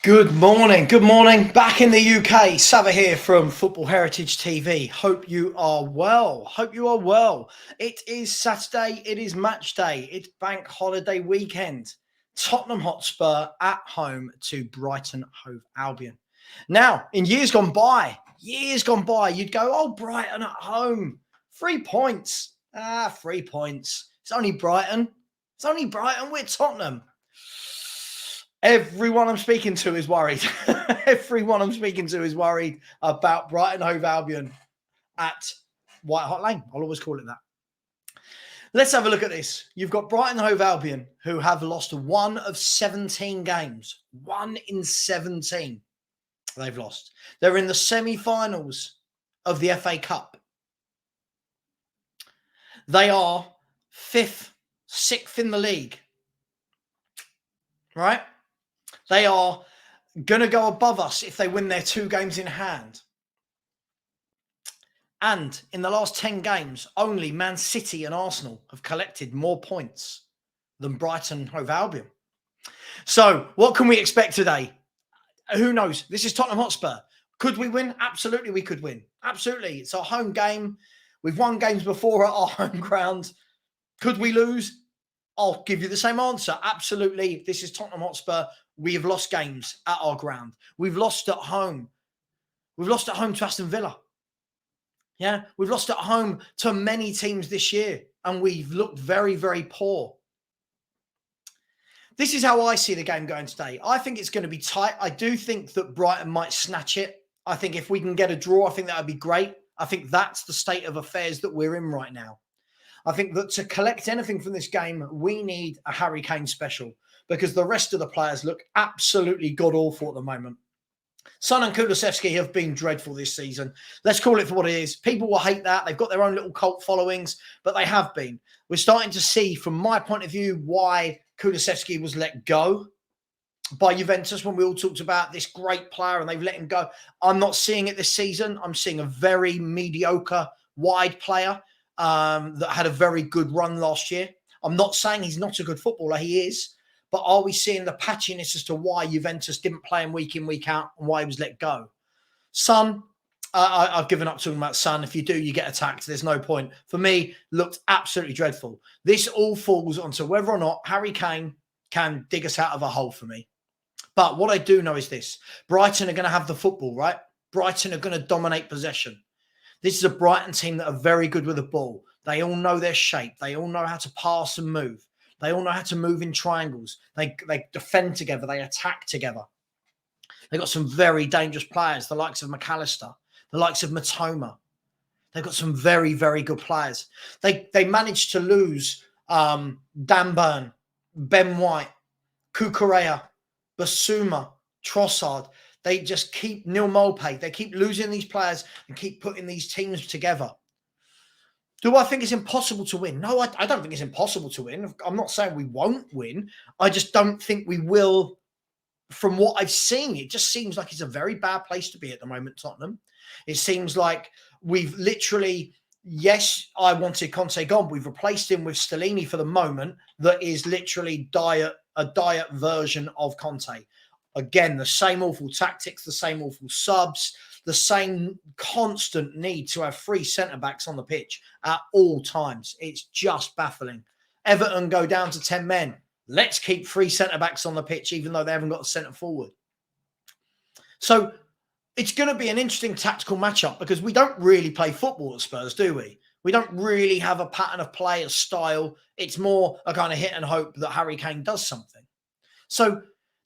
Good morning. Good morning. Back in the UK, Sava here from Football Heritage TV. Hope you are well. Hope you are well. It is Saturday. It is match day. It's bank holiday weekend. Tottenham Hotspur at home to Brighton Hove Albion. Now, in years gone by, you'd go, oh, Brighton at home. 3 points. 3 points. It's only Brighton. We're Tottenham. Everyone I'm speaking to is worried. Everyone I'm speaking to is worried about Brighton Hove Albion at White Hart Lane. I'll always call it that. Let's have a look at this. You've got Brighton Hove Albion, who have lost 1 of 17 games. 1 in 17 they've lost. They're in the semi-finals of the FA Cup. They are 5th, 6th in the league. Right? They are going to go above us if they win their 2 games in hand. And in the last 10 games, only Man City and Arsenal have collected more points than Brighton Hove Albion. So what can we expect today? Who knows? This is Tottenham Hotspur. Could we win? Absolutely, we could win. Absolutely. It's our home game. We've won games before at our home ground. Could we lose? I'll give you the same answer. Absolutely. This is Tottenham Hotspur. We have lost games at our ground. We've lost at home. We've lost at home to Aston Villa. Yeah, we've lost at home to many teams this year, and we've looked very, very poor. This is how I see the game going today. I think it's going to be tight. I do think that Brighton might snatch it. I think if we can get a draw, I think that would be great. I think that's the state of affairs that we're in right now. I think that to collect anything from this game, we need a Harry Kane special because the rest of the players look absolutely god-awful at the moment. Son and Kulusevski have been dreadful this season. Let's call it for what it is. People will hate that. They've got their own little cult followings, but they have been. We're starting to see, from my point of view, why Kulusevski was let go by Juventus when we all talked about this great player and they've let him go. I'm not seeing it this season. I'm seeing a very mediocre wide player that had a very good run last year. I'm not saying he's not a good footballer. He is. But are we seeing the patchiness as to why Juventus didn't play him week in, week out and why he was let go? Son, I've given up talking about Son. If you do, you get attacked. There's no point. For me, looked absolutely dreadful. This all falls onto whether or not Harry Kane can dig us out of a hole for me. But what I do know is this. Brighton are going to have the football, right? Brighton are going to dominate possession. This is a Brighton team that are very good with the ball. They all know their shape. They all know how to pass and move. They all know how to move in triangles. They defend together. They attack together. They've got some very dangerous players, the likes of McAllister, the likes of Matoma. They've got some very, very good players. They managed to lose Dan Burn, Ben White, Cucurella, Basuma, Trossard. They just keep Neil Maupay. They keep losing these players and keep putting these teams together. Do I think it's impossible to win? No, I don't think it's impossible to win. I'm not saying we won't win. I just don't think we will. From what I've seen, it just seems like it's a very bad place to be at the moment, Tottenham. It seems like we've literally, yes, I wanted Conte gone. We've replaced him with Stellini for the moment. That is literally a diet version of Conte. Again, the same awful tactics, the same awful subs, the same constant need to have 3 centre-backs on the pitch at all times. It's just baffling. Everton go down to 10 men. Let's keep 3 centre-backs on the pitch, even though they haven't got a centre-forward. So it's going to be an interesting tactical matchup because we don't really play football at Spurs, do we? We don't really have a pattern of play, a style. It's more a kind of hit and hope that Harry Kane does something. So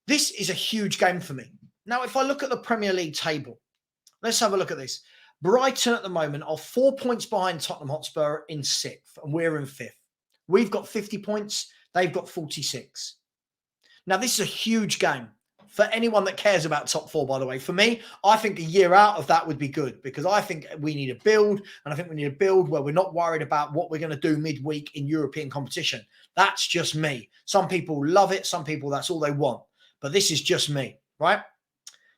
this is a huge game for me. Now, if I look at the Premier League table, let's have a look at this. Brighton at the moment are 4 points behind Tottenham Hotspur in 6th, and we're in 5th. We've got 50 points. They've got 46. Now, this is a huge game for anyone that cares about top 4, by the way. For me, I think a year out of that would be good because I think we need a build, and I think we need a build where we're not worried about what we're going to do midweek in European competition. That's just me. Some people love it. Some people, that's all they want. But this is just me, right?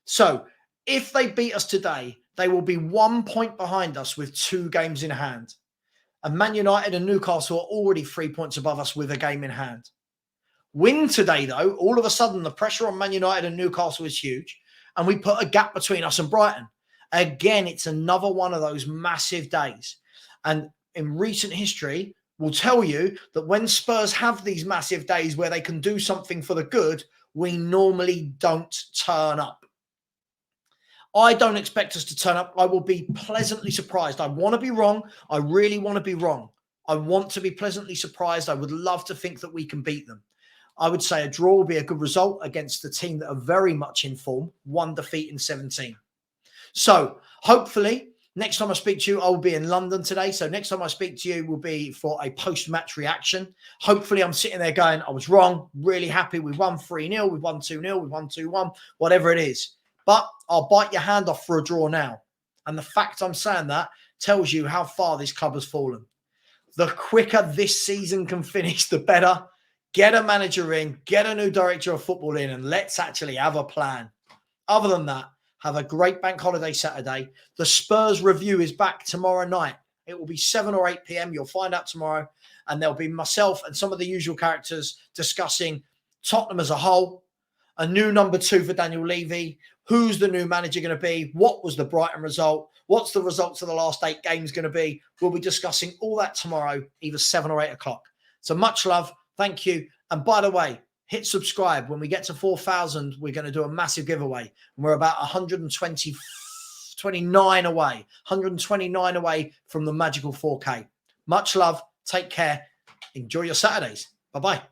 So if they beat us today, they will be 1 point behind us with 2 games in hand. And Man United and Newcastle are already 3 points above us with a game in hand. Win today, though, all of a sudden the pressure on Man United and Newcastle is huge, and we put a gap between us and Brighton. Again, it's another one of those massive days. And in recent history, will tell you that when Spurs have these massive days where they can do something for the good, we normally don't turn up. I don't expect us to turn up. I will be pleasantly surprised. I want to be wrong. I really want to be wrong. I want to be pleasantly surprised. I would love to think that we can beat them. I would say a draw will be a good result against a team that are very much in form. 1 defeat in 17. So hopefully next time I speak to you, I will be in London today. So next time I speak to you will be for a post-match reaction. Hopefully I'm sitting there going, I was wrong. Really happy. We won 3-0. We won 2-0. We won 2-1, whatever it is. But I'll bite your hand off for a draw now. And the fact I'm saying that tells you how far this club has fallen. The quicker this season can finish, the better. Get a manager in, get a new director of football in, and let's actually have a plan. Other than that, have a great bank holiday Saturday. The Spurs review is back tomorrow night. It will be 7 or 8 p.m. You'll find out tomorrow. And there'll be myself and some of the usual characters discussing Tottenham as a whole, a new number 2 for Daniel Levy, who's the new manager going to be, what was the Brighton result, what's the results of the last 8 games going to be. We'll be discussing all that tomorrow, either 7 or 8 o'clock. So much love. Thank you. And by the way, hit subscribe. When we get to 4,000, we're going to do a massive giveaway. And we're about 129 away from the magical 4K. Much love. Take care. Enjoy your Saturdays. Bye-bye.